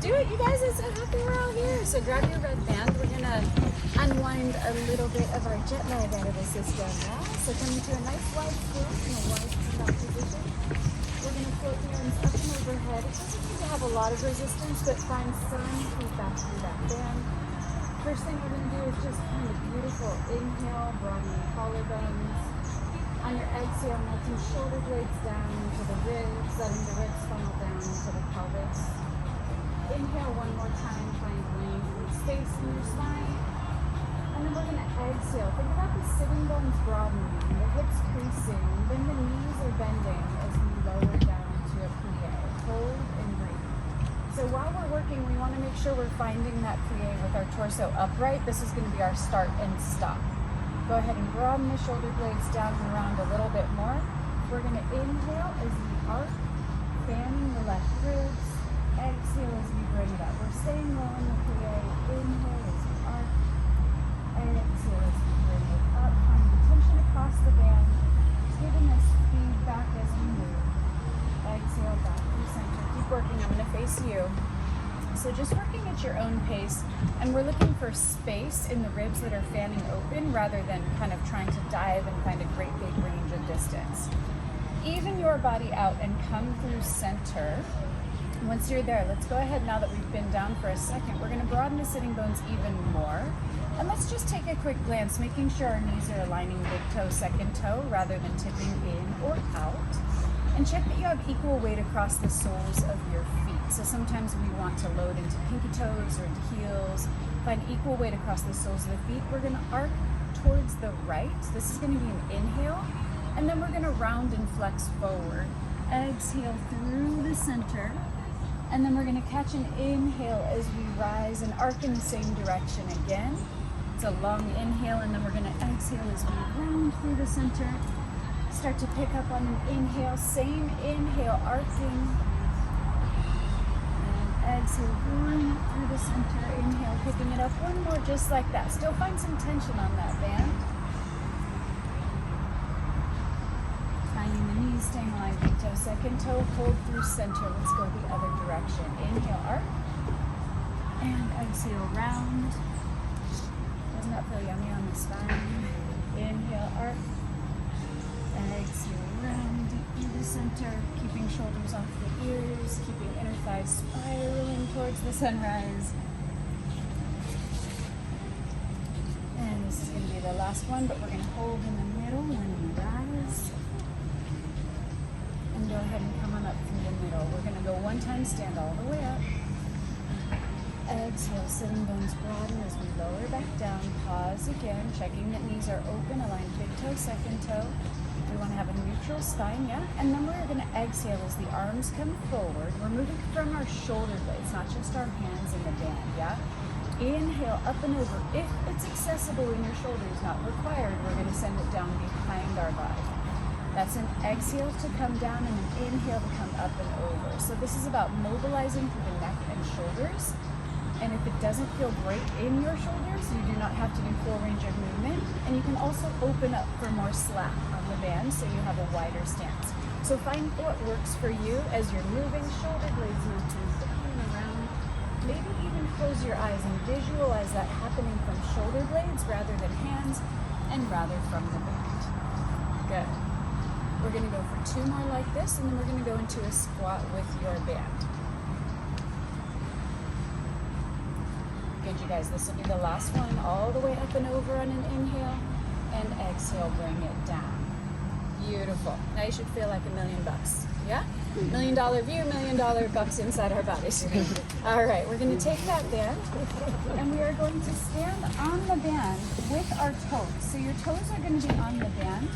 do it, you guys. I'm so happy we're all here. So grab your red band. We're gonna unwind a little bit of our jet lag out of the system now. So coming to a nice wide float in a wide pull-out position. We're gonna float the arms up and overhead. It doesn't need to have a lot of resistance, but find some feedback through that band. First thing we're gonna do is just kind of beautiful inhale, broaden the collarbones. On your exhale, melting shoulder blades down into the ribs, letting the ribs funnel down into the pelvis. Inhale one more time, find length and space in your spine. And then we're going to exhale. Think about the sitting bones broadening, the hips creasing, and then the knees are bending as we lower down to a plie. Hold and breathe. So while we're working, we want to make sure we're finding that plie with our torso upright. This is going to be our start and stop. Go ahead and broaden the shoulder blades down and around a little bit more. We're going to inhale as we arc, fanning the left ribs. Exhale as we bring it up. We're staying low in the plie. Inhale as we arc. Exhale as we bring it up. Finding tension across the band. It's giving us feedback as we move. Exhale back through center. Keep working. I'm going to face you. So just working at your own pace, and we're looking for space in the ribs that are fanning open rather than kind of trying to dive and find a great big range of distance. Even your body out and come through center. Once you're there, let's go ahead now that we've been down for a second. We're going to broaden the sitting bones even more. And let's just take a quick glance, making sure our knees are aligning big toe, second toe, rather than tipping in or out. And check that you have equal weight across the soles of your feet. So sometimes we want to load into pinky toes or into heels. Find equal weight across the soles of the feet. We're going to arc towards the right. This is going to be an inhale. And then we're going to round and flex forward. Exhale through the center. And then we're going to catch an inhale as we rise and arc in the same direction again. It's a long inhale, and then we're going to exhale as we round through the center. Start to pick up on an inhale, same inhale, arcing. And exhale, going up through the center. Inhale, picking it up. One more just like that. Still find some tension on that band. Finding the knees staying aligned, big toe, second toe, hold through center. Let's go the other direction. Inhale, arc. And exhale, round. Doesn't that feel yummy on the spine? Inhale, arc. Exhale, round, deep through the center. Keeping shoulders off the ears. Keeping inner thighs spiraling towards the sunrise. And this is going to be the last one, but we're going to hold in the middle when we rise. And go ahead and come on up through the middle. We're going to go one time, stand all the way up. Exhale, sitting bones broaden as we lower back down. Pause again, checking that knees are open, align big toe, second toe. We want to have a neutral spine, yeah? And then we're going to exhale as the arms come forward. We're moving from our shoulder blades, not just our hands in the band, yeah? Inhale, up and over. If it's accessible in your shoulders, not required, we're going to send it down behind our body. That's an exhale to come down and an inhale to come up and over. So this is about mobilizing through the neck and shoulders. And if it doesn't feel great in your shoulders, you do not have to do full range of movement. And you can also open up for more slack on the band so you have a wider stance. So find what works for you as you're moving, shoulder blades moving down and around. Maybe even close your eyes and visualize that happening from shoulder blades rather than hands and rather from the band. Good. We're going to go for two more like this, and then we're going to go into a squat with your band. Good, you guys. This will be the last one, all the way up and over on an inhale, and exhale, bring it down. Beautiful. Now you should feel like $1 million. Yeah? $1 million view, $1 million bucks inside our bodies. All right, we're going to take that band, and we are going to stand on the band with our toes. So your toes are going to be on the band,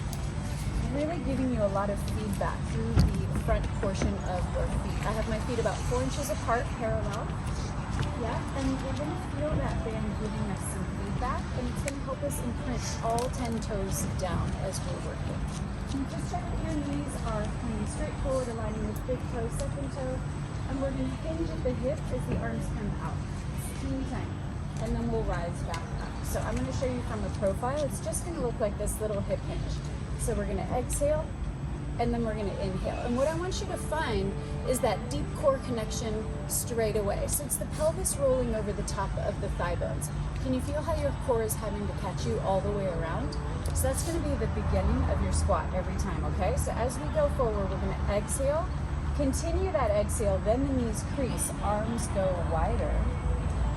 really giving you a lot of feedback through the front portion of your feet. I have my feet about 4 inches apart, parallel. Yeah, and we're going to feel that band giving us some feedback, and it's going to help us imprint all 10 toes down as we're working. And just check that your knees are pointing straight forward, aligning with big toe, second toe, and we're going to hinge at the hip as the arms come out. Teeny tiny. And then we'll rise back up. So I'm going to show you from a profile. It's just going to look like this little hip hinge. So we're going to exhale, and then we're gonna inhale. And what I want you to find is that deep core connection straight away. So it's the pelvis rolling over the top of the thigh bones. Can you feel how your core is having to catch you all the way around? So that's gonna be the beginning of your squat every time, okay? So as we go forward, we're gonna exhale, continue that exhale, then the knees crease, arms go wider.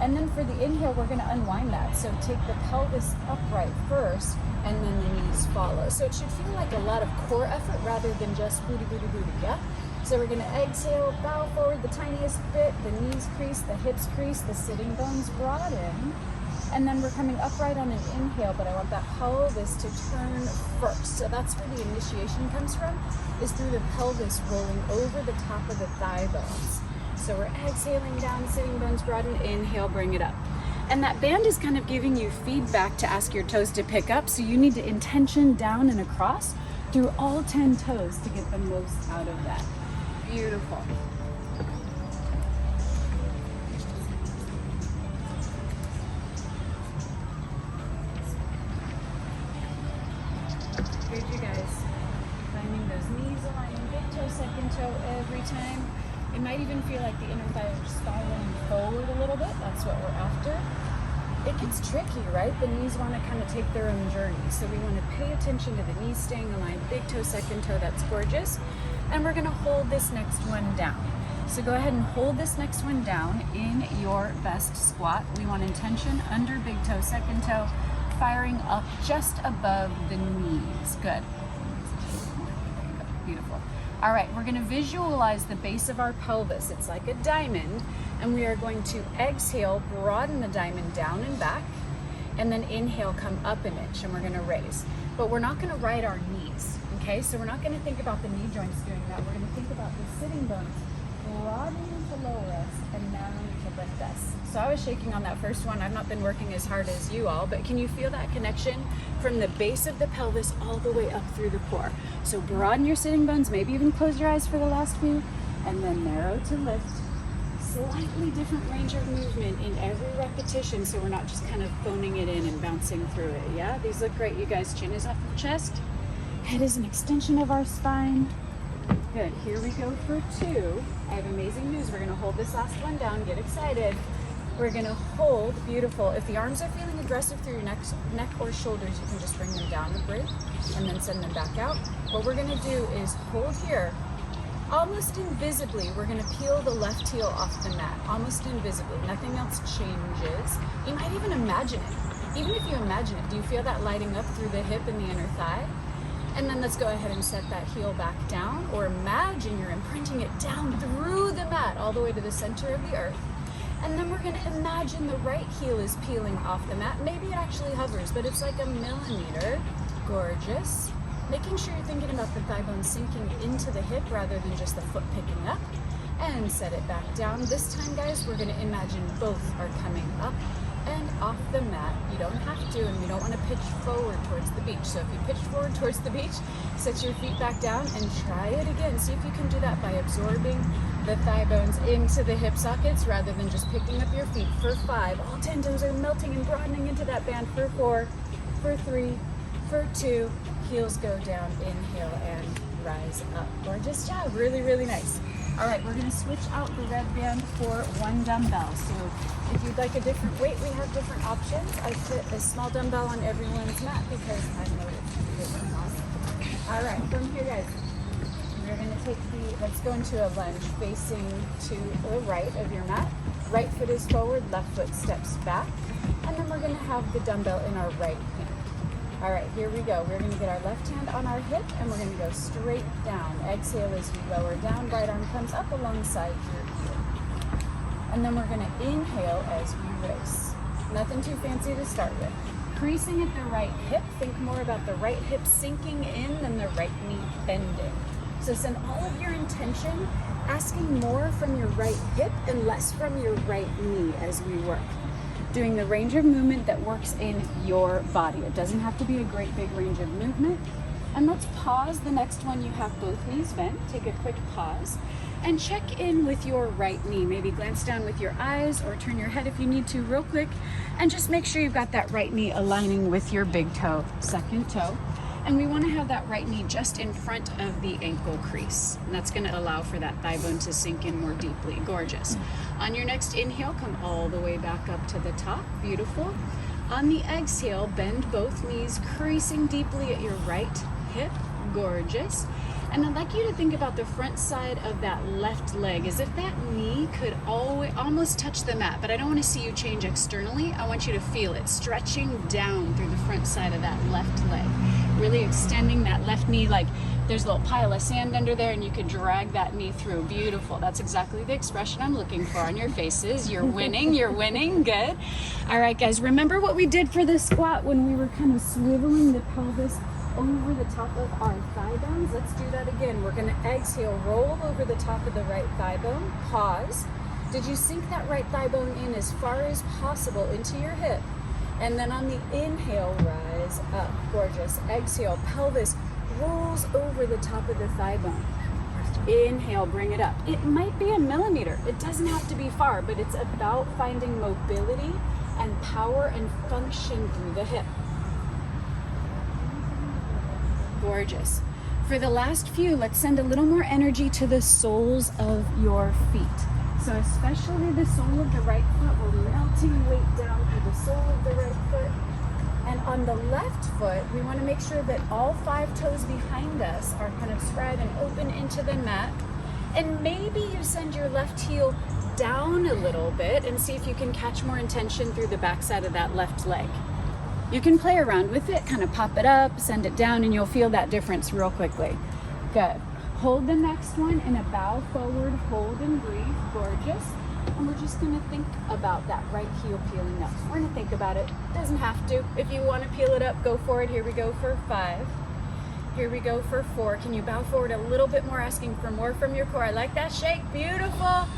And then for the inhale, we're gonna unwind that. So take the pelvis upright first, and then the knees follow. So it should feel like a lot of core effort rather than just booty, booty, booty, yeah? So we're gonna exhale, bow forward the tiniest bit, the knees crease, the hips crease, the sitting bones broaden. And then we're coming upright on an inhale, but I want that pelvis to turn first. So that's where the initiation comes from, is through the pelvis rolling over the top of the thigh bones. So we're exhaling down, sitting bones broaden, inhale, bring it up. And that band is kind of giving you feedback to ask your toes to pick up. So you need to intention down and across through all 10 toes to get the most out of that. Beautiful. Good, you guys. Finding those knees aligning, big toe, second toe every time. It might even feel like the inner thighs are spiraling forward a little bit. That's what we're after. It gets tricky, right? The knees want to kind of take their own journey. So we want to pay attention to the knees staying aligned. Big toe, second toe, that's gorgeous. And we're going to hold this next one down. So go ahead and hold this next one down in your best squat. We want intention under big toe, second toe, firing up just above the knees. Good. Beautiful. All right, we're gonna visualize the base of our pelvis. It's like a diamond, and we are going to exhale, broaden the diamond down and back, and then inhale, come up an inch, and we're gonna raise. But we're not gonna ride our knees, okay? So we're not gonna think about the knee joints doing that. We're gonna think about the sitting bones broadening to lower us and narrowing to lift us. So I was shaking on that first one. I've not been working as hard as you all, but can you feel that connection from the base of the pelvis all the way up through the core? So broaden your sitting bones, maybe even close your eyes for the last few, and then narrow to lift. Slightly different range of movement in every repetition, so we're not just kind of phoning it in and bouncing through it, yeah? These look great, you guys. Chin is off the chest. Head is an extension of our spine. Good, here we go for 2. I have amazing news. We're gonna hold this last one down, get excited. We're gonna hold, beautiful. If the arms are feeling aggressive through your neck or shoulders, you can just bring them down a break and then send them back out. What we're gonna do is hold here. Almost invisibly, we're gonna peel the left heel off the mat, almost invisibly. Nothing else changes. You might even imagine it. Even if you imagine it, do you feel that lighting up through the hip and the inner thigh? And then let's go ahead and set that heel back down, or imagine you're imprinting it down through the mat all the way to the center of the earth. And then we're gonna imagine the right heel is peeling off the mat. Maybe it actually hovers, but it's like a millimeter. Gorgeous. Making sure you're thinking about the thigh bone sinking into the hip rather than just the foot picking up. And set it back down. This time, guys, we're gonna imagine both are coming up and off the mat. You don't have to, and we don't want to pitch forward towards the beach. So if you pitch forward towards the beach, set your feet back down and try it again. See if you can do that by absorbing the thigh bones into the hip sockets rather than just picking up your feet. For 5, all 10 toes are melting and broadening into that band. For 4, for 3, for 2, heels go down, inhale and rise up. Gorgeous job, really, really nice. All right, we're gonna switch out the red band for 1 dumbbell. So if you'd like a different weight, we have different options. I fit a small dumbbell on everyone's mat because I know it's different. All right, from here, guys, we're gonna take let's go into a lunge facing to the right of your mat. Right foot is forward, left foot steps back. And then we're gonna have the dumbbell in our right hand. All right, here we go. We're gonna get our left hand on our hip and we're gonna go straight down. Exhale as you lower down, right arm comes up alongside your heel. And then we're gonna inhale as we race. Nothing too fancy to start with. Creasing at the right hip, think more about the right hip sinking in than the right knee bending. So send all of your intention asking more from your right hip and less from your right knee as we work. Doing the range of movement that works in your body. It doesn't have to be a great big range of movement. And let's pause the next one. You have both knees bent. Take a quick pause and check in with your right knee. Maybe glance down with your eyes or turn your head if you need to real quick, and just make sure you've got that right knee aligning with your big toe, second toe. And we want to have that right knee just in front of the ankle crease. And that's going to allow for that thigh bone to sink in more deeply. Gorgeous. On your next inhale, come all the way back up to the top. Beautiful. On the exhale, bend both knees, creasing deeply at your right hip. Gorgeous. And I'd like you to think about the front side of that left leg as if that knee could almost touch the mat, but I don't want to see you change externally. I want you to feel it stretching down through the front side of that left leg. Really extending that left knee like there's a little pile of sand under there and you could drag that knee through. Beautiful. That's exactly the expression I'm looking for on your faces. You're winning. You're winning. Good. All right, guys, remember what we did for this squat when we were kind of swiveling the pelvis over the top of our thigh bones? Let's do that again. We're going to exhale, roll over the top of the right thigh bone, pause. Did you sink that right thigh bone in as far as possible into your hip? And then on the inhale, rise up. Gorgeous. Exhale, pelvis rolls over the top of the thigh bone. Inhale, bring it up. It might be a millimeter. It doesn't have to be far, but it's about finding mobility and power and function through the hip. Gorgeous. For the last few, let's send a little more energy to the soles of your feet. So especially the sole of the right foot, we're melting weight down through the sole of the right foot. And on the left foot, we want to make sure that all 5 toes behind us are kind of spread and open into the mat. And maybe you send your left heel down a little bit and see if you can catch more intention through the backside of that left leg. You can play around with it, kind of pop it up, send it down, and you'll feel that difference real quickly. Good. Hold the next one in a bow forward, hold and breathe. Gorgeous. And we're just going to think about that right heel peeling up. We're going to think about it. Doesn't have to. If you want to peel it up, go for it. Here we go for 5. Here we go for 4. Can you bow forward a little bit more, asking for more from your core? I like that shake. Beautiful.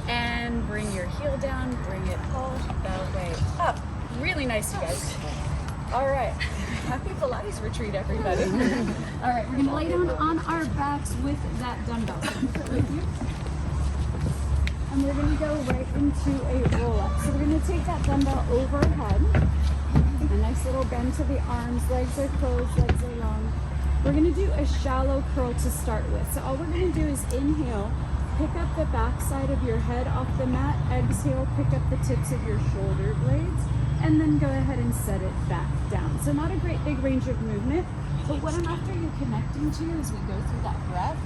And bring your heel down. Bring it all the way up. Really nice, you guys. All right. Happy Pilates retreat, everybody. All right, we're going to lay down on our backs with that dumbbell. So keep it with you. And we're going to go right into a roll-up. So we're going to take that dumbbell overhead. A nice little bend to the arms. Legs are closed, legs are long. We're going to do a shallow curl to start with. So all we're going to do is inhale, pick up the back side of your head off the mat. Exhale, pick up the tips of your shoulder blades. And then go ahead and set it back down. So not a great big range of movement, but what I'm after you connecting to as we go through that breath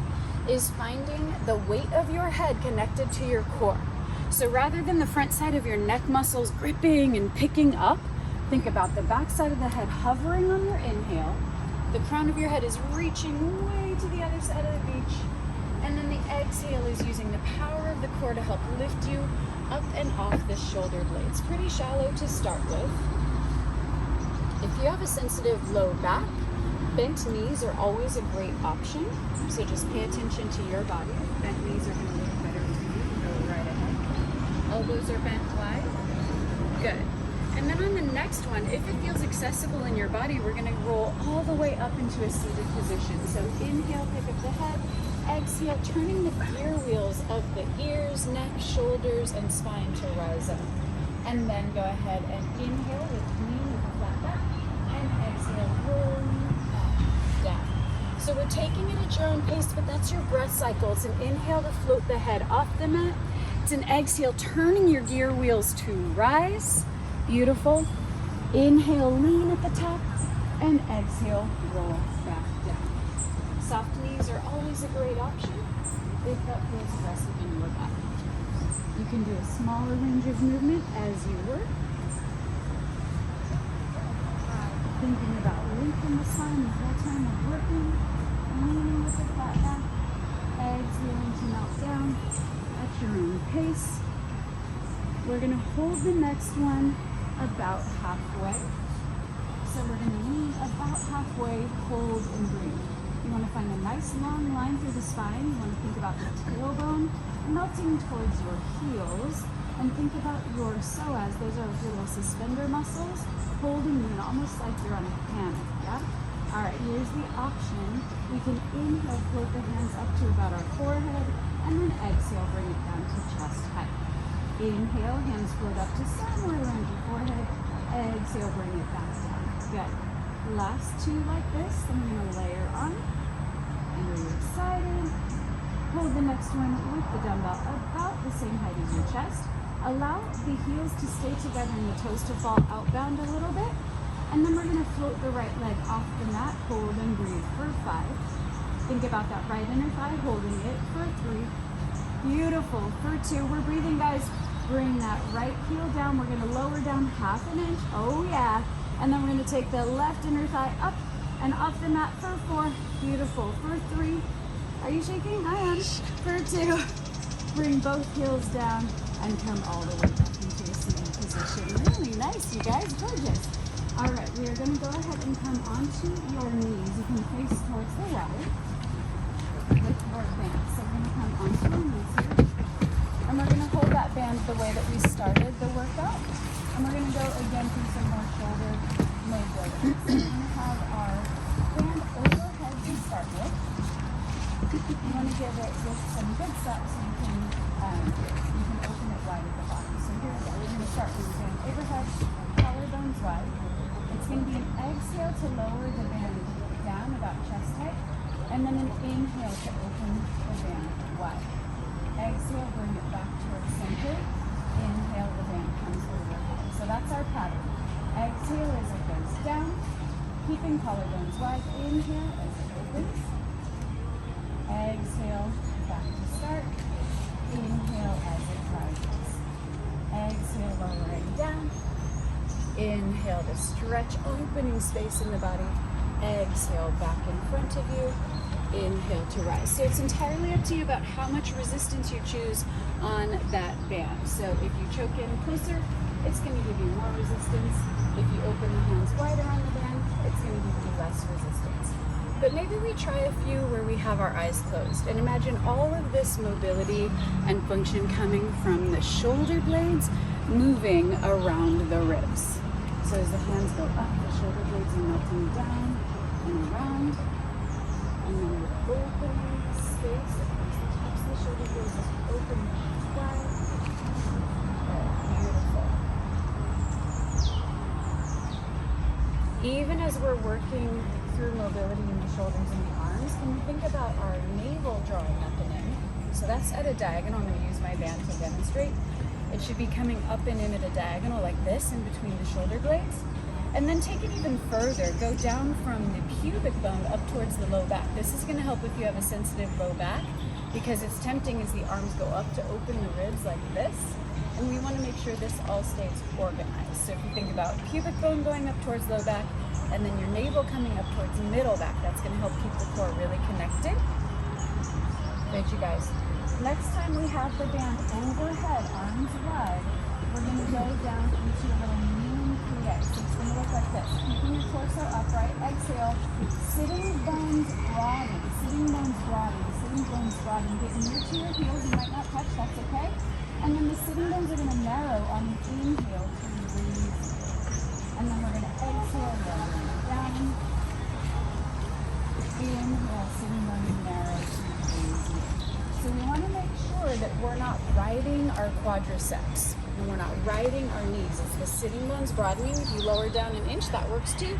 is finding the weight of your head connected to your core. So rather than the front side of your neck muscles gripping and picking up, think about the back side of the head hovering on your inhale. The crown of your head is reaching way to the other side of the beach. And then the exhale is using the power of the core to help lift you up and off the shoulder blades. Pretty shallow to start with. If you have a sensitive low back, bent knees are always a great option. So just pay attention to your body. Bent knees are going to look better for you. Go right ahead. Elbows are bent wide. Good. And then on the next one, if it feels accessible in your body, we're going to roll all the way up into a seated position. So inhale, pick up the head. Exhale, turning the gear wheels of the ears, neck, shoulders, and spine to rise up. And then go ahead and inhale with knee with a flat back, and exhale, rolling back down. So we're taking it at your own pace, but that's your breath cycle. It's an inhale to float the head off the mat. It's an exhale, turning your gear wheels to rise. Beautiful. Inhale, lean at the top, and exhale, roll back down. Soft knees are always a great option if that feels aggressive in your back. You can do a smaller range of movement as you work. Thinking about lengthening the spine the whole time of working, leaning with the flat back, exhaling to melt down at your own pace. We're going to hold the next one about halfway. So we're going to lean about halfway, hold and breathe. You want to find a nice long line through the spine. You want to think about the tailbone melting towards your heels, and think about your psoas. Those are your little suspender muscles holding you, almost like you're on a hammock. Yeah. All right. Here's the option. We can inhale, float the hands up to about our forehead, and then exhale, bring it down to chest height. Inhale, hands float up to somewhere around your forehead. Exhale, bring it back down. Good. Last two like this, then we're gonna layer on. And are you excited? Hold the next one with the dumbbell about the same height as your chest. Allow the heels to stay together and the toes to fall outbound a little bit. And then we're gonna float the right leg off the mat, hold and breathe for 5. Think about that right inner thigh, holding it for 3. Beautiful, for 2. We're breathing, guys. Bring that right heel down. We're gonna lower down 1/2 inch. Oh yeah. And then we're gonna take the left inner thigh up and off the mat for 4. Beautiful, for 3. Are you shaking? I am. For 2. Bring both heels down and come all the way back into a seated position. Really nice, you guys, gorgeous. All right, we are gonna go ahead and come onto your knees. You can face towards the right with your band. So we're gonna come onto your knees here. And we're gonna hold that band the way that we started the workout. And we're gonna go again through some more shoulder mobility. So we're gonna have our band overhead to start with. You wanna give it just some good steps so you can open it wide at the bottom. So here we go, we're gonna start with the band overhead, collarbones wide. It's gonna be an exhale to lower the band down about chest height, and then an inhale to open the band wide. Exhale, bring it back towards center. Inhale, the band comes over high. So that's our pattern. Exhale as it goes down, keeping collarbones wide. Inhale as it opens. Exhale, back to start. Inhale as it rises. Exhale, lowering down. Inhale to stretch, opening space in the body. Exhale, back in front of you. Inhale to rise. So it's entirely up to you about how much resistance you choose on that band. So if you choke in closer, it's going to give you more resistance. If you open the hands wider on the band, it's going to give you less resistance. But maybe we try a few where we have our eyes closed and imagine all of this mobility and function coming from the shoulder blades moving around the ribs. So as the hands go up, the shoulder blades are melting down and around. And then we're opening the space across the tops of the shoulder blades as we open the hands wide. Beautiful. Even as we're working through mobility in the shoulders and the arms, can you think about our navel drawing up and in? So that's at a diagonal. I'm going to use my band to demonstrate. It should be coming up and in at a diagonal like this in between the shoulder blades. And then take it even further. Go down from the pubic bone up towards the low back. This is going to help if you have a sensitive low back because it's tempting as the arms go up to open the ribs like this. And we want to make sure this all stays organized. So if you think about pubic bone going up towards low back and then your navel coming up towards middle back, that's going to help keep the core really connected. Good, you guys. Next time we have the band overhead, arms wide, we're going to go down into a little mean plie. So it's going to look like this. Keeping your torso upright. Exhale. Sitting bones broaden. Sitting bones broaden. Sitting bones broaden. Get near to your heels. You might not touch. That's okay. And then the sitting bones are going to narrow on the inhale to release. And then we're going to exhale, lowering down. Inhale, sitting bones narrow to release. So we want to make sure that we're not riding our quadriceps and we're not riding our knees. It's the sitting bones broadening. If you lower down an inch, that works too.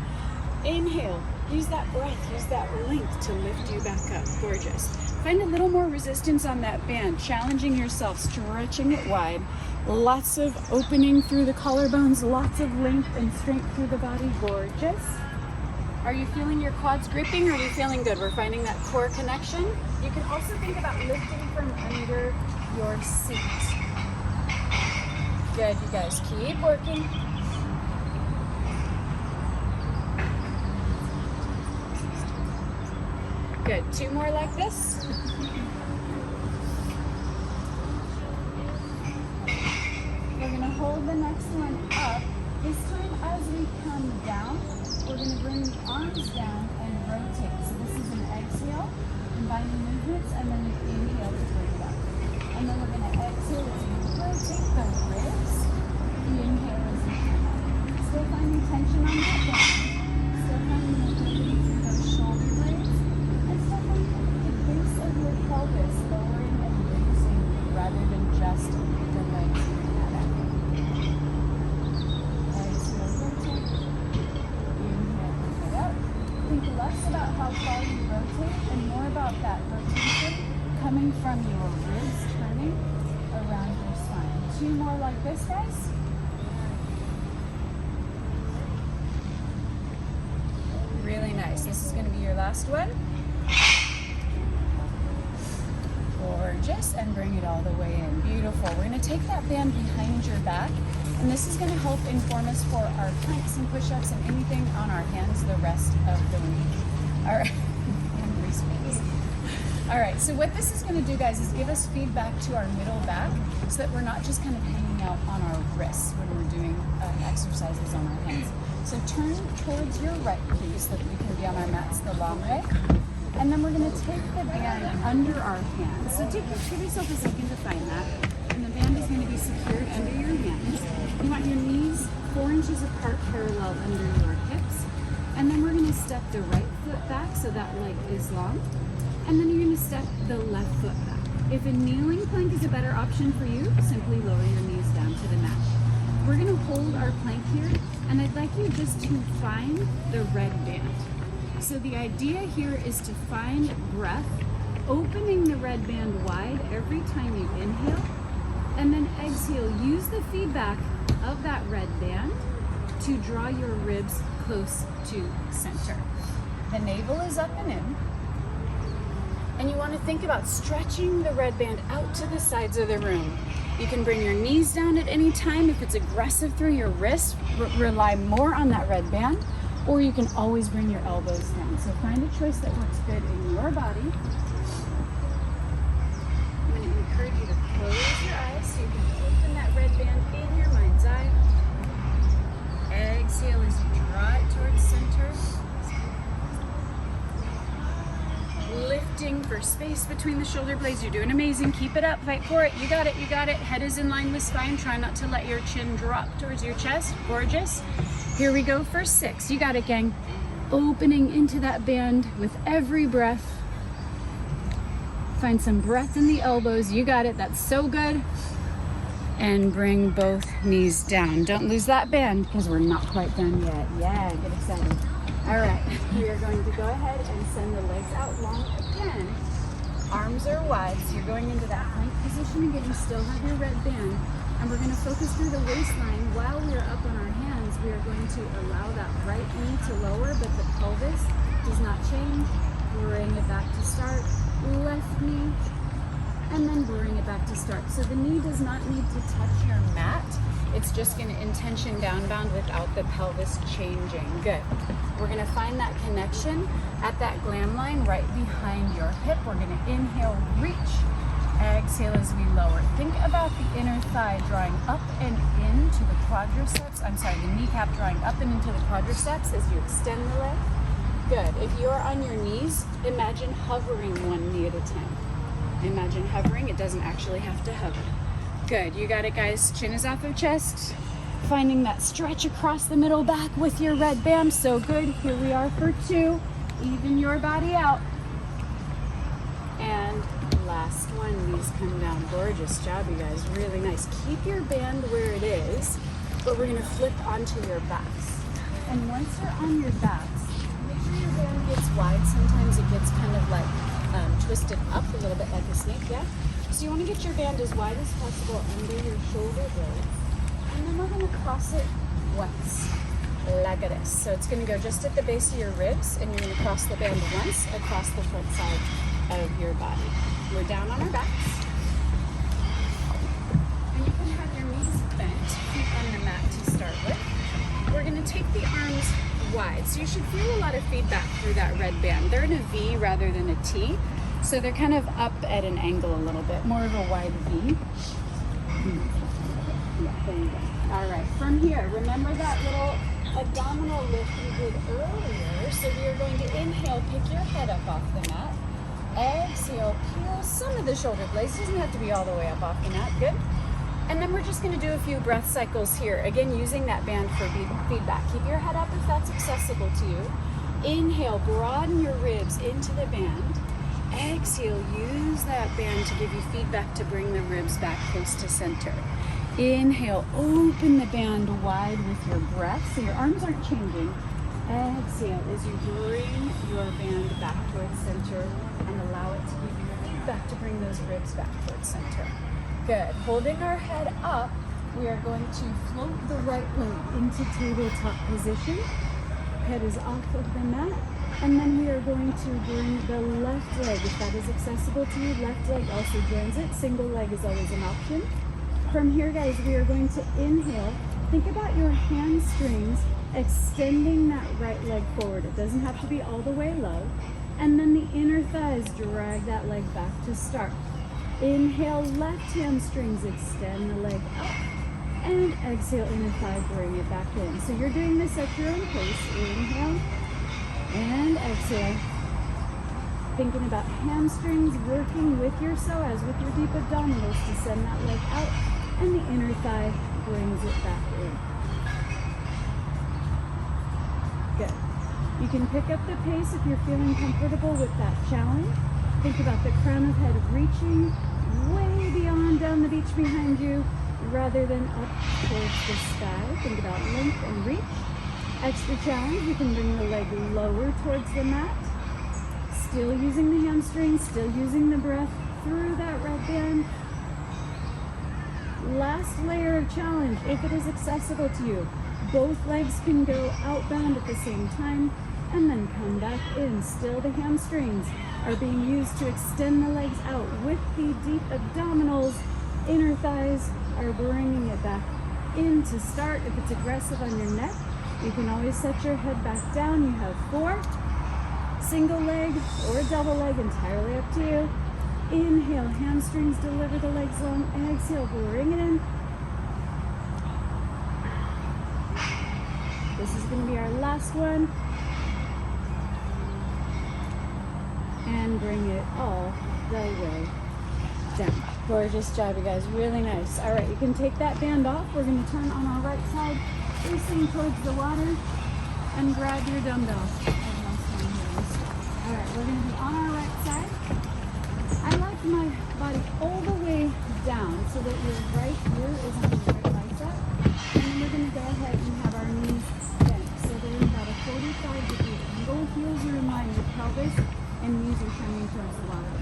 Inhale. Use that breath. Use that length to lift you back up. Gorgeous. Find a little more resistance on that band. Challenging yourself, stretching it wide. Lots of opening through the collarbones. Lots of length and strength through the body. Gorgeous. Are you feeling your quads gripping? Or are we feeling good? We're finding that core connection. You can also think about lifting from under your seat. Good, you guys. Keep working. Good. 2 more like this. We're going to hold the next one up. This time as we come down, we're going to bring the arms down and rotate. So this is an exhale, combining movements, and then an inhale to bring it up. And then we're going to exhale as we rotate the ribs. Inhale as we come up. Still finding tension on that band. Still finding mobility through those shoulder blades. And still finding the base of your pelvis lowering and raising rather than just the legs moving at it. Exhale, rotate. Inhale, bring it up. how far you rotate and more about that rotation coming from your ribs turning around your spine. 2 more like this, guys. Really nice. This is going to be your last one. Gorgeous. And bring it all the way in. Beautiful. We're going to take that band behind your back, and this is going to help inform us for our planks and push-ups and anything on our hands the rest of the week. All right. All right, so what this is going to do, guys, is give us feedback to our middle back so that we're not just kind of hanging out on our wrists when we're doing exercises on our hands. So turn towards your right, please, so that we can be on our mats the long way. And then we're going to take the band under our hands. So give yourself a second to find that. And the band is going to be secured under your hands. You want your knees 4 inches apart, parallel under your hips. And then we're going to step the right foot back so that leg is long. And then you're going to step the left foot back. If a kneeling plank is a better option for you, simply lower your knees down to the mat. We're going to hold our plank here, and I'd like you just to find the red band. So the idea here is to find breath, opening the red band wide every time you inhale, and then exhale. Use the feedback of that red band to draw your ribs close to center. The navel is up and in. And you want to think about stretching the red band out to the sides of the room. You can bring your knees down at any time. If it's aggressive through your wrists, rely more on that red band, or you can always bring your elbows down. So find a choice that works good in your body. I'm going to encourage you to close your eyes so you can open that red band in your mind's eye. Exhale as you draw it towards center. Lifting for space between the shoulder blades. You're doing amazing. Keep it up. Fight for it. You got it. You got it. Head is in line with spine. Try not to let your chin drop towards your chest. Gorgeous. Here we go for 6. You got it, gang. Opening into that band with every breath. Find some breath in the elbows. You got it. That's so good. And bring both knees down. Don't lose that band because we're not quite done yet. Yeah, get excited. All right, we are going to go ahead and send the legs out long again. Arms are wide, so you're going into that plank position again. You still have your red band. And we're going to focus through the waistline. While we are up on our hands, we are going to allow that right knee to lower, but the pelvis does not change. Bring it back to start. Left knee, and then bring it back to start. So the knee does not need to touch your mat. It's just going to intention downbound without the pelvis changing. Good. We're going to find that connection at that glam line right behind your hip. We're going to inhale, reach, exhale as we lower. Think about the inner thigh drawing up and into the quadriceps. The kneecap drawing up and into the quadriceps as you extend the leg. Good. If you're on your knees, imagine hovering one knee at a time. Imagine hovering. It doesn't actually have to hover. Good. You got it, guys. Chin is off of chest. Finding that stretch across the middle back with your red band. So good. Here we are for 2. Even your body out. And last one. Knees come down. Gorgeous job, you guys. Really nice. Keep your band where it is, but we're going to flip onto your backs. And once you're on your backs, make sure your band gets wide. Sometimes it gets kind of like twisted up a little bit like a snake, yeah? So you want to get your band as wide as possible under your shoulder blades. And then we're going to cross it once, like this. So it's going to go just at the base of your ribs, and you're going to cross the band once across the front side of your body. We're down on our backs. And you can have your knees bent, feet on the mat to start with. We're going to take the arms wide. So you should feel a lot of feedback through that red band. They're in a V rather than a T. So they're kind of up at an angle a little bit, more of a wide V. Yeah, there you go. All right, from here, remember that little abdominal lift we did earlier. So we are going to inhale, pick your head up off the mat. Exhale, peel some of the shoulder blades. It doesn't have to be all the way up off the mat. Good. And then we're just going to do a few breath cycles here. Again, using that band for feedback. Keep your head up if that's accessible to you. Inhale, broaden your ribs into the band. Exhale, use that band to give you feedback to bring the ribs back close to center. Inhale, open the band wide with your breath, so your arms aren't changing. Exhale as you bring your band back towards center and allow it to give you feedback to bring those ribs back towards center. Good. Holding our head up, we are going to float the right leg into tabletop position. Head is off of the mat. And then we are going to bring the left leg, if that is accessible to you. Left leg also joins it. Single leg is always an option. From here, guys, we are going to inhale. Think about your hamstrings extending that right leg forward. It doesn't have to be all the way low. And then the inner thighs, drag that leg back to start. Inhale, left hamstrings, extend the leg up. And exhale, inner thigh, bring it back in. So you're doing this at your own pace. Inhale and exhale. Thinking about hamstrings working with your psoas, with your deep abdominals to send that leg out. And the inner thigh brings it back in. Good. You can pick up the pace if you're feeling comfortable with that challenge. Think about the crown of head reaching way beyond down the beach behind you rather than up towards the sky. Think about length and reach. Extra challenge, you can bring the leg lower towards the mat. Still using the hamstrings, still using the breath through that right band. Last layer of challenge, if it is accessible to you. Both legs can go outbound at the same time and then come back in. Still the hamstrings are being used to extend the legs out with the deep abdominals. Inner thighs are bringing it back in to start. If it's aggressive on your neck, you can always set your head back down. You have 4. Single leg or double leg, entirely up to you. Inhale, hamstrings, deliver the legs long. Exhale, bring it in. This is going to be our last one. And bring it all the way down. Gorgeous job, you guys. Really nice. All right, you can take that band off. We're going to turn on our right side, facing towards the water, and grab your dumbbells. All right, we're going to be on our right side. I like my body all the way down so that your right ear is on your right bicep. And then we're going to go ahead and have our knees bent. So they're in about a 45-degree angle. Heels are in line with pelvis, and knees are turning towards the water.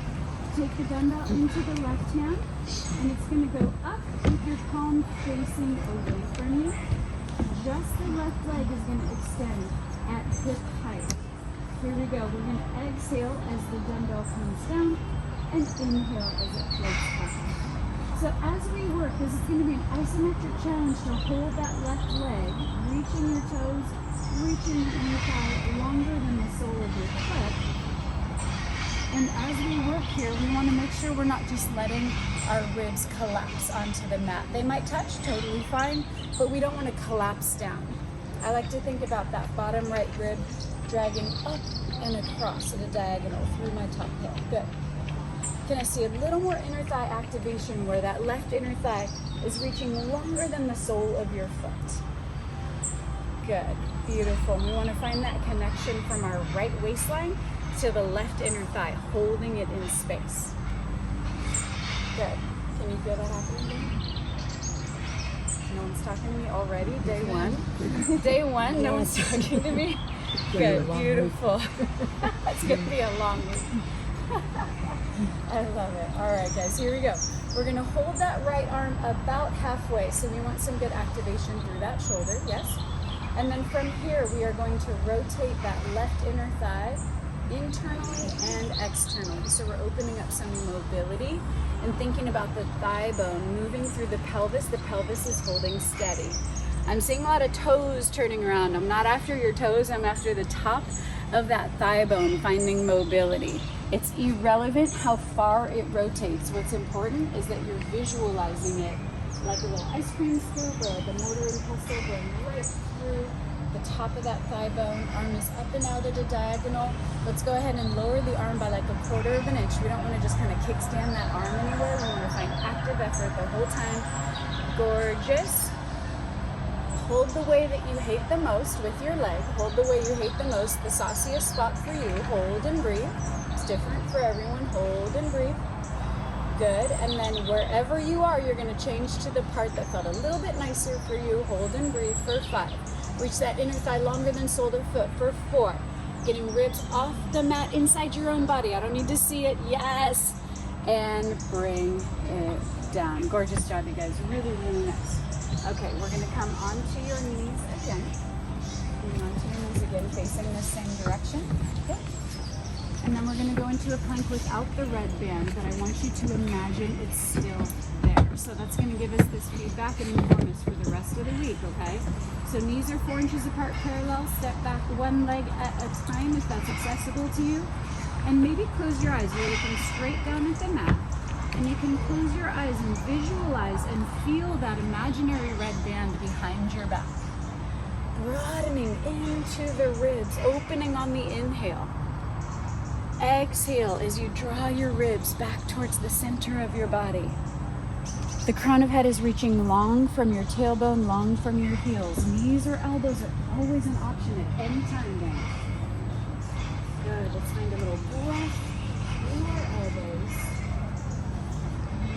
Take the dumbbell into the left hand, and it's going to go up with your palm facing away from you. Just the left leg is going to extend at hip height. Here we go. We're going to exhale as the dumbbell comes down and inhale as it floats up. So as we work, this is going to be an isometric challenge to hold that left leg, reaching your toes, reaching the inner thigh longer than the sole of your foot. And as we work here, we want to make sure we're not just letting our ribs collapse onto the mat. They might touch, totally fine, but we don't want to collapse down. I like to think about that bottom right rib dragging up and across at a diagonal through my top hip. Good. Can I see a little more inner thigh activation where that left inner thigh is reaching longer than the sole of your foot? Good. Beautiful. We want to find that connection from our right waistline to the left inner thigh, holding it in space. Good. Can you feel that happening? No one's talking to me already? Day one? Day one, no one's talking to me? Good, beautiful. It's going to be a long week. I love it. All right, guys, here we go. We're going to hold that right arm about halfway, so we want some good activation through that shoulder, yes? And then from here, we are going to rotate that left inner thigh internally and externally. So we're opening up some mobility and thinking about the thigh bone moving through the pelvis. The pelvis is holding steady. I'm seeing a lot of toes turning around. I'm not after your toes, I'm after the top of that thigh bone, finding mobility. It's irrelevant how far it rotates. What's important is that you're visualizing it like a little ice cream scoop or like a motor impulsor going right through the top of that thigh bone. Arm is up and out at a diagonal. Let's go ahead and lower the arm by like 1/4 of an inch. We don't want to just kind of kickstand that arm anywhere. We want to find active effort the whole time. Gorgeous. Hold the way that you hate the most with your leg. Hold the way you hate the most. The sauciest spot for you. Hold and breathe. It's different for everyone. Hold and breathe. Good. And then wherever you are, you're going to change to the part that felt a little bit nicer for you. Hold and breathe for 5, Reach that inner thigh longer than shoulder foot for 4. Getting ribs off the mat inside your own body. I don't need to see it. Yes. And bring it down. Gorgeous job, you guys. Really, really nice. Okay, we're going to come onto your knees again. Coming onto your knees again, facing the same direction. Okay. And then we're going to go into a plank without the red band, but I want you to imagine it's still there. So that's going to give us this feedback and inform us for the rest of the week, okay? So knees are 4 inches apart, parallel. Step back one leg at a time if that's accessible to you. And maybe close your eyes. You're looking straight down at the mat. And you can close your eyes and visualize and feel that imaginary red band behind your back. Broadening into the ribs, opening on the inhale. Exhale as you draw your ribs back towards the center of your body. The crown of head is reaching long from your tailbone, long from your heels. Knees or elbows are always an option at any time, guys. Good, let's find a little breath through our elbows.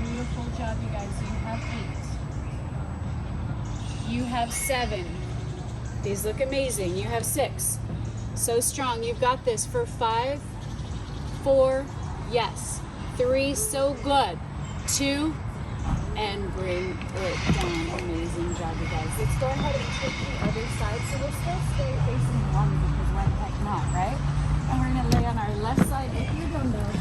Beautiful job, you guys. You have 8. You have 7. These look amazing. You have 6. So strong. You've got this for 5, 4, yes. 3, so good. 2, and bring it down. Amazing job, you guys. Let's go ahead and take the other side. So we'll still stay facing one because why the heck not, right? And we're going to lay on our left side with your dumbbell.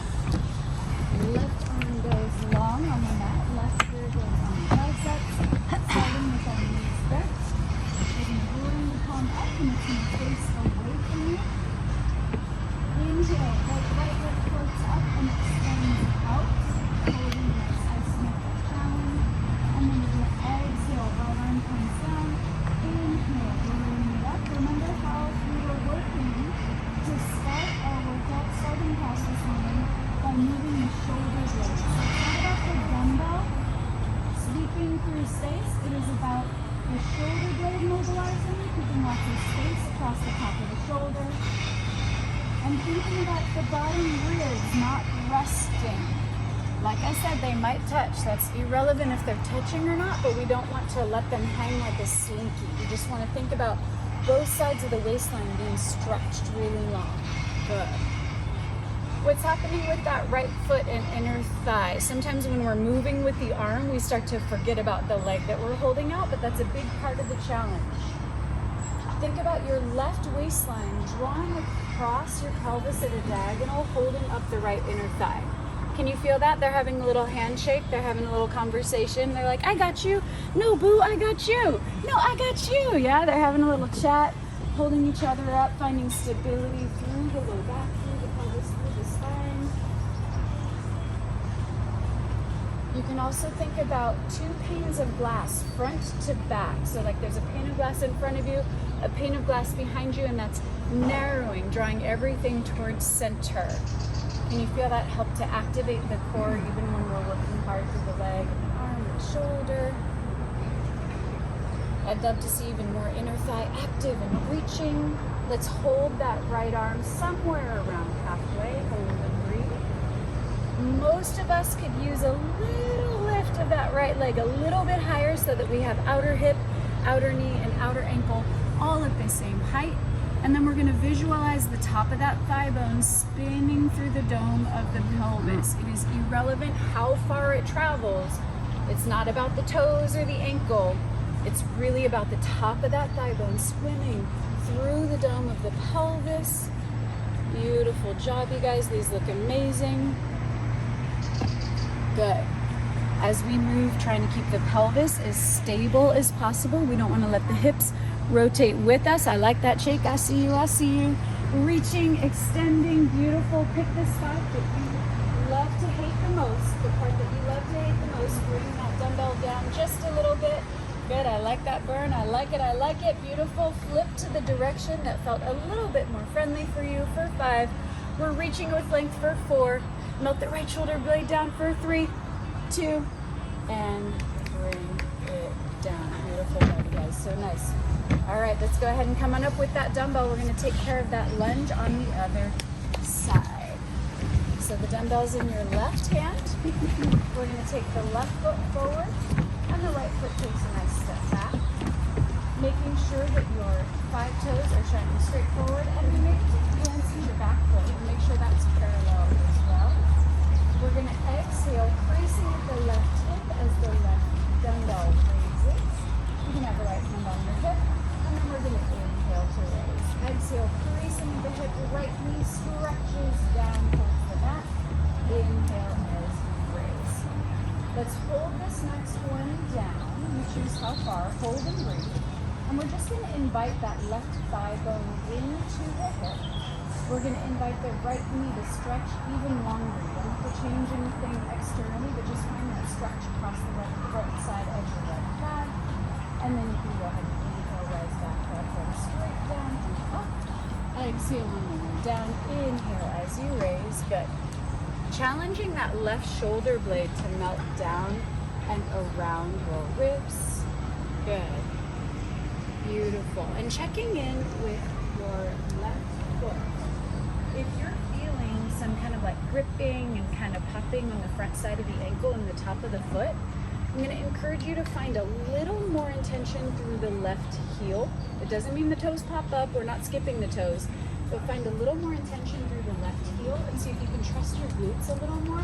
Left arm goes long on the mat. Left ear goes on the biceps. Starting with our knees bent. Drawing the palm up and it's going to face away from you. Inhale, right leg floats up and extends out. Holding this isometric challenge. And then you're going to exhale, right arm comes down. Inhale, bring it up. Remember how we were working to start our workout, starting past this morning by moving the shoulder blades. So it's not about the dumbbell sweeping through space. It is about the shoulder blade mobilizing, keeping lots of space across the top of the shoulder. And thinking about the bottom ribs not resting. Like I said, they might touch. That's irrelevant if they're touching or not, but we don't want to let them hang like a slinky. We just want to think about both sides of the waistline being stretched really long. Good. What's happening with that right foot and inner thigh? Sometimes when we're moving with the arm, we start to forget about the leg that we're holding out, but that's a big part of the challenge. Think about your left waistline drawing across your pelvis at a diagonal, holding up the right inner thigh. Can you feel that? They're having a little handshake. They're having a little conversation. They're like, I got you. No, boo, I got you. No, I got you. Yeah, they're having a little chat, holding each other up, finding stability through the low back, through the pelvis, through the spine. You can also think about 2 panes of glass, front to back. So like there's a pane of glass in front of you, a pane of glass behind you, and that's narrowing, drawing everything towards center. Can you feel that help to activate the core even when we're working hard through the leg and the arm and the shoulder? I'd love to see even more inner thigh active and reaching. Let's hold that right arm somewhere around halfway. Hold and breathe. Most of us could use a little lift of that right leg a little bit higher so that we have outer hip, outer knee, and outer ankle all at the same height. And then we're going to visualize the top of that thigh bone spinning through the dome of the pelvis. It is irrelevant how far it travels. It's not about the toes or the ankle. It's really about the top of that thigh bone swimming through the dome of the pelvis. Beautiful job, you guys. These look amazing. Good. As we move, trying to keep the pelvis as stable as possible. We don't want to let the hips rotate with us. I like that shake. I see you. I see you. Reaching, extending, beautiful. Pick the spot that you love to hate the most, the part that you love to hate the most. Bring that dumbbell down just a little bit. Good. I like that burn. I like it. I like it. Beautiful. Flip to the direction that felt a little bit more friendly for you for 5. We're reaching with length for 4. Melt the right shoulder blade down for 3, 2, and bring it down. Beautiful job, guys. So nice. All right, let's go ahead and come on up with that dumbbell. We're going to take care of that lunge on the other side. So the dumbbell's in your left hand. We're going to take the left foot forward, and the right foot takes a nice step back. making sure that your 5 toes are shining straight forward, and we may take hands to your back foot and make sure that's parallel as well. We're going to exhale, creasing at the left hip as the left dumbbell raises. You can have the right hand on your hip, and then we're going to inhale to raise. Exhale, creasing at the hip, right knee stretches down towards the mat. Inhale as you raise. Let's hold this next one down. You choose how far. Hold and breathe. And we're just going to invite that left thigh bone into the hip. We're going to invite the right knee to stretch even longer. You don't have to change anything externally, but just find that stretch across the right side of your right thigh. And then you can go ahead and inhale, rise back up, and straight down and up. Exhale on the way down. Inhale as you raise. Good. Challenging that left shoulder blade to melt down and around your ribs. Good. Beautiful. And checking in with your left foot. If you're feeling some kind of like gripping and kind of popping on the front side of the ankle and the top of the foot, I'm going to encourage you to find a little more intention through the left heel. It doesn't mean the toes pop up. We're not skipping the toes. But find a little more intention through the left heel and see if you can trust your glutes a little more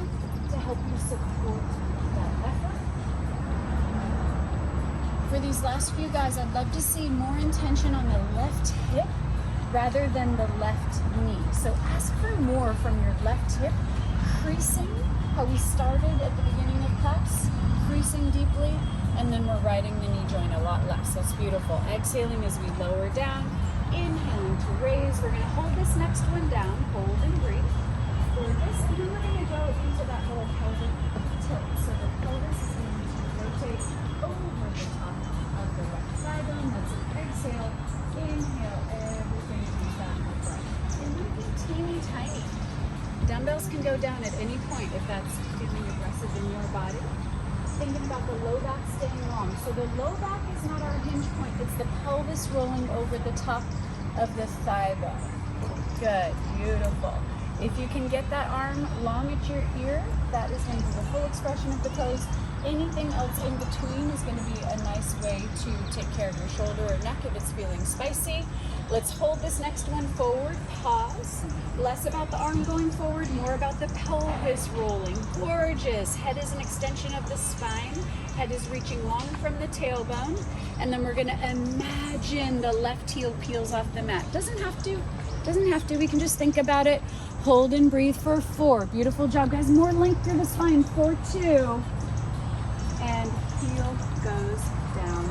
to help you support that effort. For these last few guys, I'd love to see more intention on the left hip rather than the left knee. So ask for more from your left hip, creasing how we started at the beginning of class, creasing deeply, and then we're riding the knee joint a lot less. That's beautiful. Exhaling as we lower down, inhaling to raise. We're going to hold this next one down, hold and breathe. Gorgeous. And then we're going to go into that little pelvic tilt. So the pelvis is going to rotate over the top of the right thigh bone. That's an exhale. Inhale, everything comes back upright. And you can be teeny tiny. Dumbbells can go down at any point if that's feeling aggressive in your body. Thinking about the low back staying long. So the low back is not our hinge point. It's the pelvis rolling over the top of the thigh bone. Good, beautiful. If you can get that arm long at your ear, that is going to be the full expression of the toes. Anything else in between is going to be a nice way to take care of your shoulder or neck if it's feeling spicy. Let's hold this next one forward, pause. Less about the arm going forward, more about the pelvis rolling. Gorgeous. Head is an extension of the spine. Head is reaching long from the tailbone. And then we're going to imagine the left heel peels off the mat. Doesn't have to. We can just think about it. Hold and breathe for 4. Beautiful job, guys. More length through the spine for 2. And heel goes down,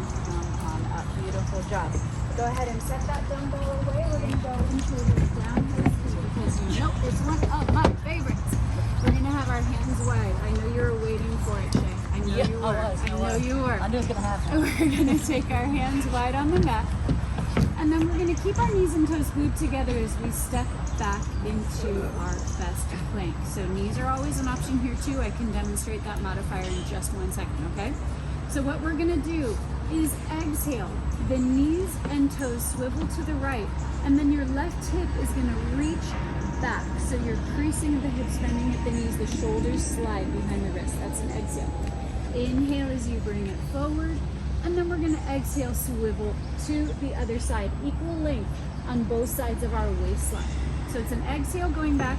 on up. Beautiful job. Go ahead and set that dumbbell away. We're going to go into a little downhill squat because you know it's one of my favorites. We're going to have our hands wide. I know you were waiting for it, Shay. I know you were. I know you were. I knew it was going to happen. We're going to take our hands wide on the mat. And then we're going to keep our knees and toes glued together as we step back into our best plank. So knees are always an option here too. I can demonstrate that modifier in just 1 second, okay? So what we're going to do is exhale. The knees and toes swivel to the right, and then your left hip is going to reach back. So you're creasing the hips, bending at the knees, the shoulders slide behind the wrist. That's an exhale. Inhale as you bring it forward, and then we're going to exhale, swivel to the other side, equal length on both sides of our waistline. So it's an exhale going back,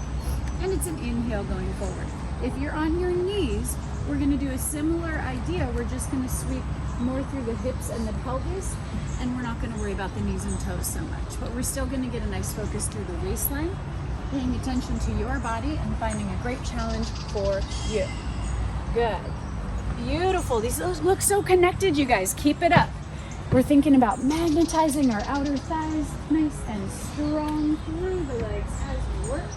and it's an inhale going forward. If you're on your knees, we're going to do a similar idea. We're just going to sweep more through the hips and the pelvis, and we're not going to worry about the knees and toes so much, but we're still going to get a nice focus through the waistline, paying attention to your body and finding a great challenge for you. Good. Beautiful. These look so connected, you guys. Keep it up. We're thinking about magnetizing our outer thighs nice and strong through the legs as we work.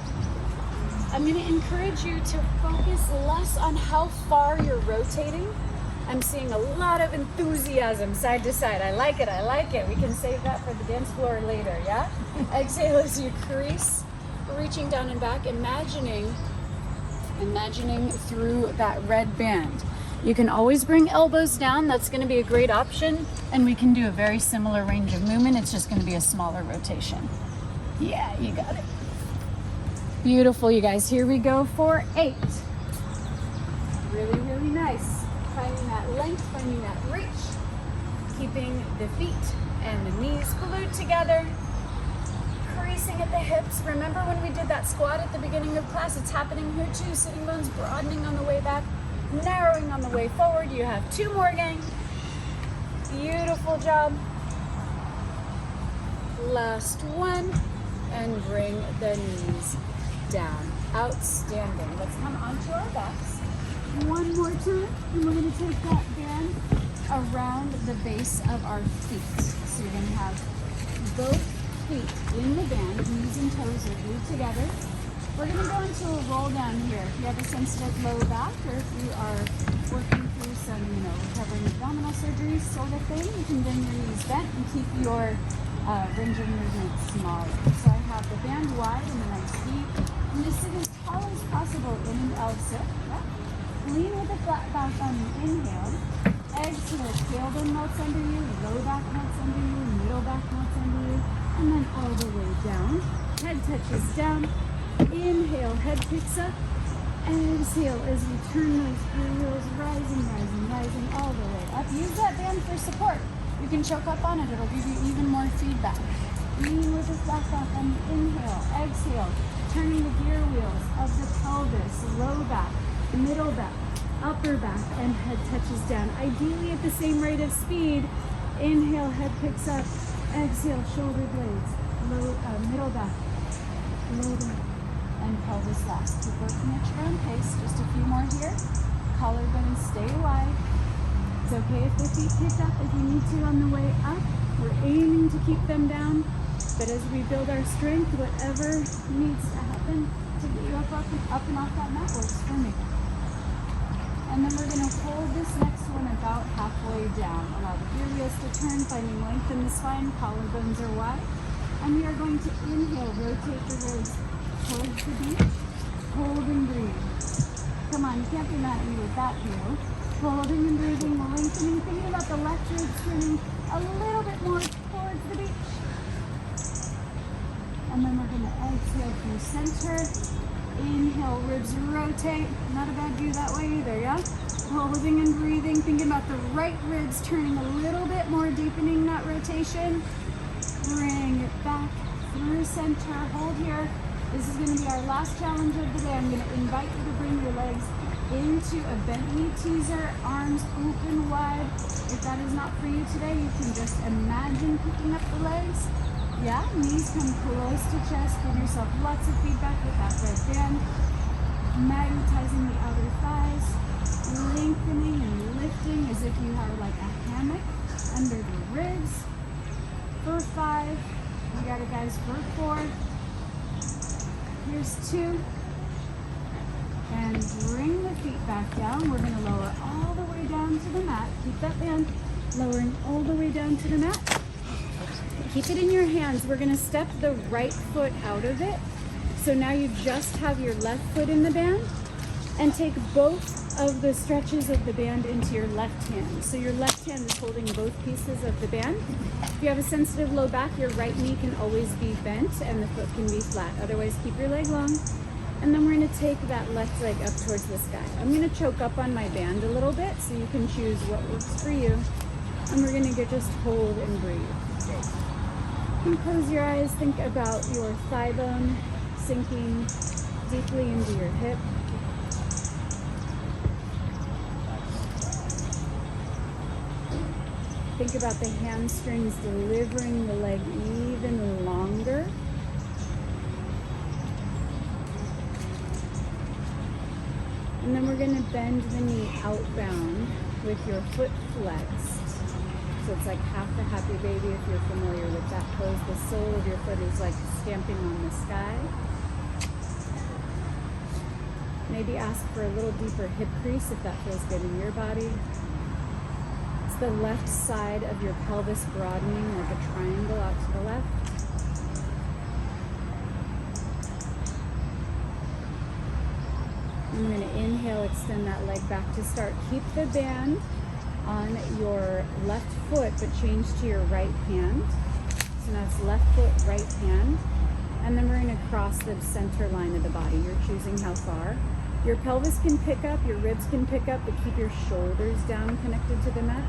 I'm going to encourage you to focus less on how far you're rotating. I'm seeing a lot of enthusiasm side to side. I like it. I like it. We can save that for the dance floor later, yeah? Exhale as you crease, reaching down and back, imagining through that red band. You can always bring elbows down. That's going to be a great option. And we can do a very similar range of movement. It's just going to be a smaller rotation. Yeah, you got it. Beautiful, you guys. Here we go for 8. Really, really nice. Finding that length, finding that reach. keeping the feet and the knees glued together, creasing at the hips. Remember when we did that squat at the beginning of class? It's happening here too. Sitting bones broadening on the way back, narrowing on the way forward. You have 2 more, gang. Beautiful job. Last one, and bring the knees down. Outstanding. Let's come onto our backs. One more time, and we're going to take that band around the base of our feet. So you're going to have both feet in the band, knees and toes are glued together. We're going to go into a roll down here. If you have a sensitive low back, or if you are working through some, recovering abdominal surgery sort of thing, you can bring your knees bent and keep your range of movement smaller. So I have the band wide and the nice feet. I'm going to sit as tall as possible in an L sit. Yeah. Lean with a flat back on the inhale. Exhale, tailbone melts under you, low back melts under you, middle back melts under you, and then all the way down. Head touches down. Inhale, head picks up. Exhale as you turn those wheels, rising, rising, rising all the way up. Use that band for support. You can choke up on it. It'll give you even more feedback. Lean with a flat back on the inhale. Exhale, turning the gear wheels of the pelvis, low back, middle back, upper back, and head touches down. Ideally at the same rate of speed. Inhale, head picks up. Exhale, shoulder blades, middle back, low back, and pelvis last. Keep working at your own pace. Just a few more here. Collarbones stay wide. It's okay if the feet pick up if you need to on the way up. We're aiming to keep them down, but as we build our strength, whatever needs to happen to get you up and off that mat works for me. And then we're going to hold this next one about halfway down. Allow the gear wheels to turn, finding length in the spine, collarbones are wide. And we are going to inhale, rotate the ribs towards the beach, hold and breathe. Come on, you can't be mad at me with that view. Holding and breathing, lengthening, thinking about the left rib turning a little bit more towards the beach. And then we're going to exhale through center. Inhale, ribs rotate. Not a bad view that way either, yeah? Holding and breathing, thinking about the right ribs turning a little bit more, deepening that rotation. Bring it back through center. Hold here. This is going to be our last challenge of the day. I'm going to invite you to bring your legs into a bent knee teaser, arms open wide. If that is not for you today, you can just imagine picking up the legs. Yeah, knees come close to chest. Give yourself lots of feedback with that red band. Magnetizing the outer thighs, lengthening and lifting as if you have like a hammock under the ribs. For 5, you got it guys, for 4. Here's 2. And bring the feet back down. We're going to lower all the way down to the mat. Keep that band lowering all the way down to the mat. Keep it in your hands. We're going to step the right foot out of it. So now you just have your left foot in the band, and take both of the stretches of the band into your left hand. So your left hand is holding both pieces of the band. If you have a sensitive low back, your right knee can always be bent and the foot can be flat. Otherwise, keep your leg long. And then we're going to take that left leg up towards the sky. I'm going to choke up on my band a little bit so you can choose what works for you. And we're going to just hold and breathe. You can close your eyes, think about your thigh bone sinking deeply into your hip. Think about the hamstrings delivering the leg even longer. And then we're going to bend the knee outbound with your foot flexed. So it's like half the happy baby if you're familiar with that pose. The sole of your foot is like stamping on the sky. Maybe ask for a little deeper hip crease if that feels good in your body. It's the left side of your pelvis broadening like a triangle out to the left. I'm going to inhale, extend that leg back to start. Keep the band on your left foot, but change to your right hand. So now it's left foot, right hand. And then we're going to cross the center line of the body. You're choosing how far. Your pelvis can pick up, your ribs can pick up, but keep your shoulders down connected to the mat.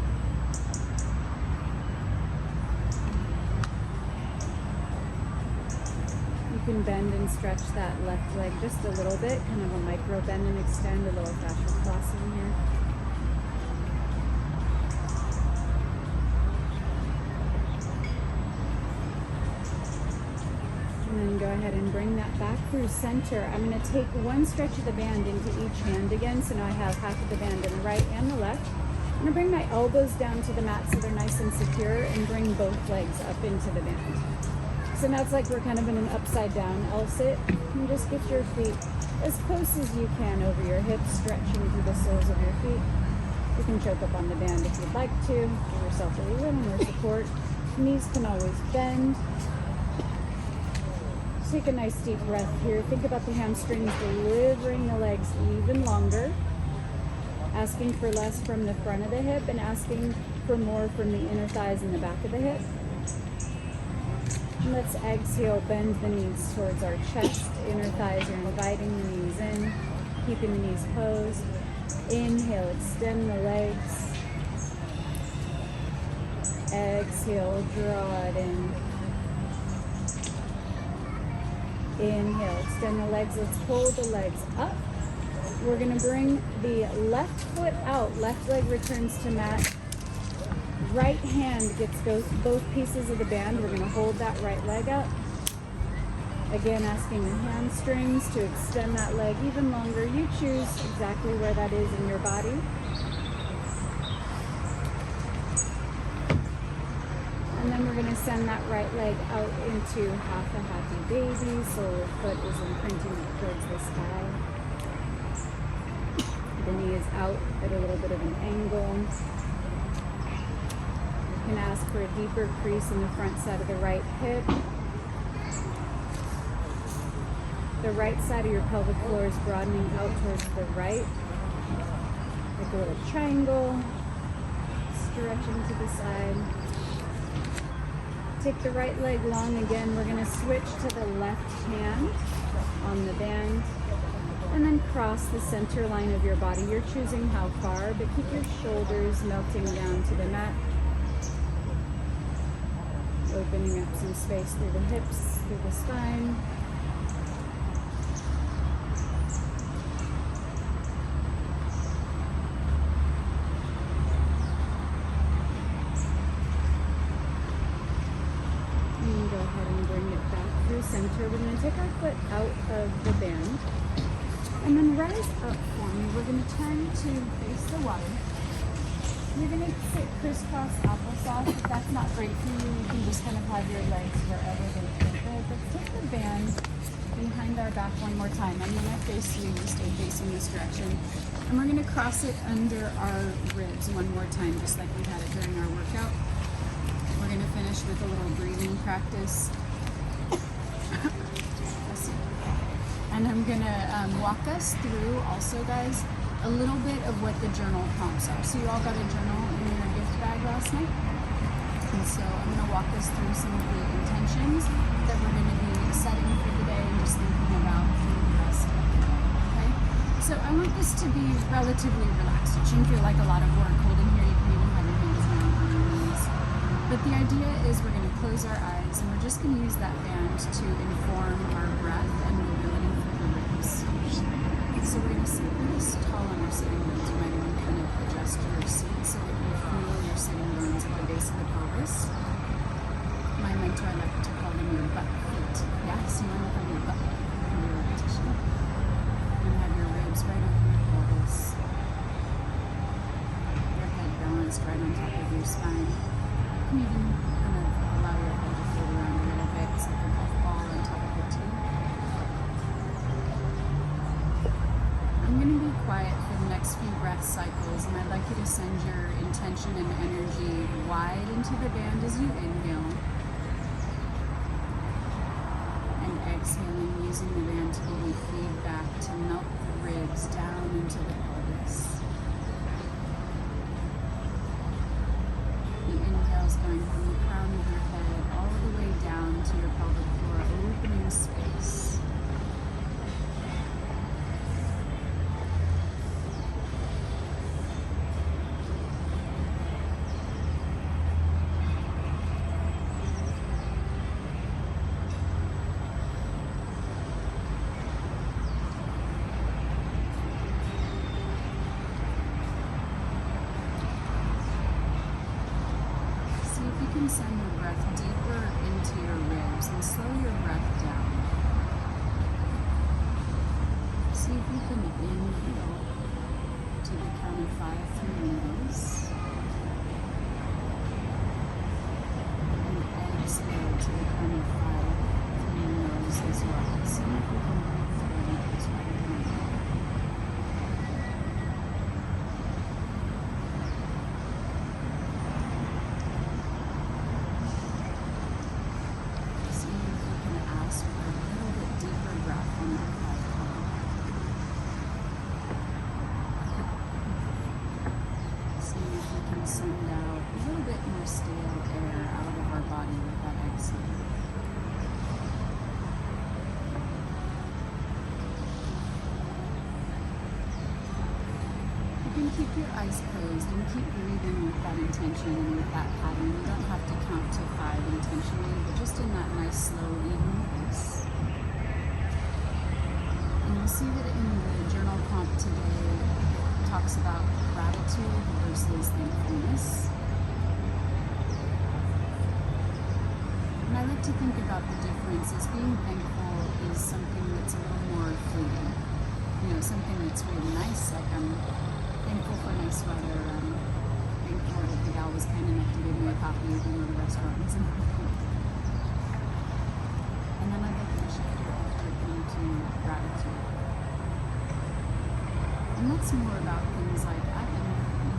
can bend and stretch that left leg just a little bit, kind of a micro bend and extend, a little fascial crossing here. And then go ahead and bring that back through center. I'm going to take one stretch of the band into each hand again, so now I have half of the band in the right and the left. I'm going to bring my elbows down to the mat so they're nice and secure, and bring both legs up into the band. So now it's like we're kind of in an upside down L-sit. And just get your feet as close as you can over your hips, stretching through the soles of your feet. You can choke up on the band if you'd like to. Give yourself a little more support. Knees can always bend. Take a nice deep breath here. Think about the hamstrings delivering the legs even longer. Asking for less from the front of the hip and asking for more from the inner thighs and the back of the hip. And let's exhale, bend the knees towards our chest. Inner thighs are inviting the knees in, keeping the knees posed. Inhale, extend the legs. Exhale, draw it in. Inhale, extend the legs. Let's pull the legs up. We're going to bring the left foot out. Left leg returns to mat. Right hand gets both pieces of the band. We're going to hold that right leg out. Again, asking the hamstrings to extend that leg even longer. You choose exactly where that is in your body. And then we're going to send that right leg out into half a happy baby. Sole of foot is imprinting towards the sky. The knee is out at a little bit of an angle. You can ask for a deeper crease in the front side of the right hip. The right side of your pelvic floor is broadening out towards the right. Like a little triangle. Stretching to the side. Take the right leg long again. We're going to switch to the left hand on the band. And then cross the center line of your body. You're choosing how far, but keep your shoulders melting down to the mat. Opening up some space through the hips, through the spine. And go ahead and bring it back through center. We're going to take our foot out of the band. And then rise up for me. We're going to turn to face the water. You're going to sit crisscross applesauce. If that's not great for you, you can just kind of have your legs wherever they feel good. But take the band behind our back one more time. I'm going to face you. You stay facing this direction. And we're going to cross it under our ribs one more time, just like we had it during our workout. We're going to finish with a little breathing practice. And I'm going to walk us through also, guys, a little bit of what the journal prompts are. So you all got a journal in your gift bag last night. And so I'm going to walk us through some of the intentions that we're going to be setting for the day and just thinking about through the rest of the day. Okay? So I want this to be relatively relaxed. It shouldn't feel like a lot of work holding here. You can even have your hands down on your knees. But the idea is we're going to close our eyes and we're just going to use that band to inform our breath and mobility. So we're going to sit really tall on our sitting bones. You might even kind of adjust your seat so that you feel your sitting bones at the base of the pelvis. My mentor, I like to call them your butt feet. Yeah, so you want to have your butt in your repetition. And have your ribs right over your pelvis. Your head balanced right on top of your spine. You can even kind of allow your head to float around a little bit. It's like a golf ball on top of your teeth. I'm going to be quiet for the next few breath cycles, and I'd like you to send your intention and energy wide into the band as you inhale. And exhaling, using the band to give you feedback to melt the ribs down into the pelvis. The inhale is going from the crown of your head all the way down to your pelvic floor, opening space. See if you can inhale to the count of 5 through your nose. And exhale to the count of 5 through your nose as well. See if you can breathe through your nose while you're doing that. See if you can ask for a little bit deeper breath on that 5 count. See if you can send out a little bit more stale air out of our body with that exhale. You can keep your eyes closed and keep breathing with that intention and with that pattern. You don't have to count to 5 intentionally, but just in that nice, slow, even pace. And you'll see that in the journal prompt today, it talks about gratitude versus thankfulness. And I like to think about the difference as being thankful is something that's a little more fleeting. You know, something that's really nice, like I'm thankful for nice weather, I'm thankful that the gal was kind enough to give me a coffee at the restaurant and something like that. And then I'd like to shift your effort into gratitude. And that's more about things like I am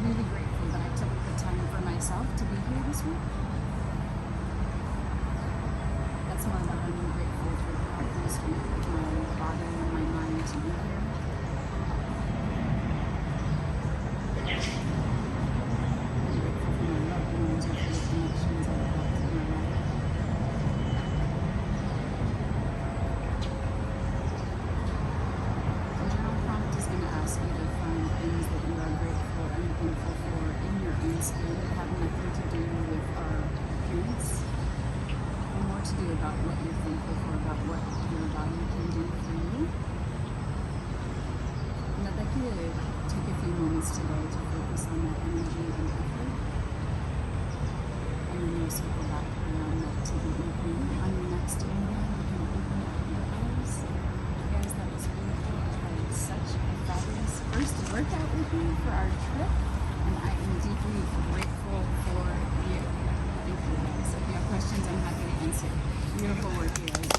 really grateful that I took the time for myself to be here this week. That's more about I'm grateful for the health instrument with my body and my mind to be here. I'm grateful for my loved ones and for the connections I've built in my life. The journal prompt is going to ask you to find things that you are grateful and thankful for in your own skin that have nothing to do with our appearance, and more to do about what you're thankful for, about what your body can do for you. And I'd like you to take a few moments today to focus on that energy and effort. And then you'll circle back around that to the evening. On your next inhale, you can open up your eyes. Guys, that was beautiful. I had such a fabulous first workout with you for our trip, and I am deeply grateful for you. Thank you guys. If you have questions, I'm happy to answer. Beautiful work, you guys.